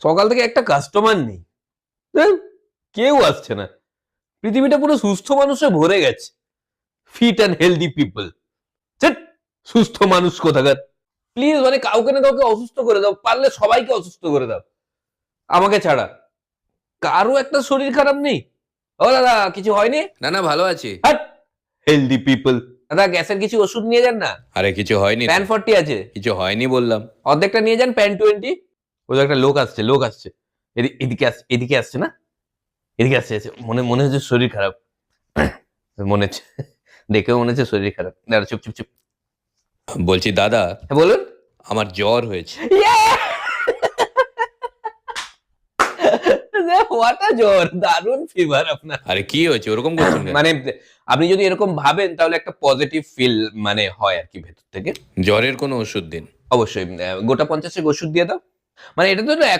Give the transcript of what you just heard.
সকাল থেকে একটা কাস্টমার নেই, কেউ আসছে না। পৃথিবীটা পুরো সুস্থ মানুষে ভরে গেছে, ফিট অ্যান্ড হেলদি পিপল। সুস্থ মানুষ কোথাকার। প্লিজ মানে কাউকে না কাউকে অসুস্থ করে দাও, পারলে সবাইকে অসুস্থ করে দাও আমাকে ছাড়া। কারো একটা শরীর খারাপ নেই? ও দাদা কিছু হয়নি? না না, ভালো আছি। Healthy people. দাদা গ্যাসের কিছু ওষুধ নিয়ে যান না। আরে কিছু হয়নি তো। প্যান 40 আছে? কিছু হয়নি বললাম। অর্ধেকটা নিয়ে যান প্যান 20। ওই একটা লোক আসছে, লোক আসছে, এদিকে আসছে না, এদিকে আসছে, মনে মনে হচ্ছে শরীর খারাপ, মনে হচ্ছে, দেখেও মনে হচ্ছে শরীর খারাপ। দাঁড়া, চুপ চুপ চুপ। বলছি দাদা, হ্যাঁ বলুন। আমার জ্বর হয়েছে। হোয়াট আ জ্বর, দারুণ ফিভার আপনার। আরে কি হয়েছে ওরকম করছেন কেন? মানে আপনি যদি এরকম ভাবেন তাহলে একটা পজিটিভ ফিল মানে হয় আর কি ভেতর থেকে। জ্বরের কোনো ওষুধ দিন। অবশ্যই গোটা 50 ওষুধ দিয়ে দাও। মানে এটা তো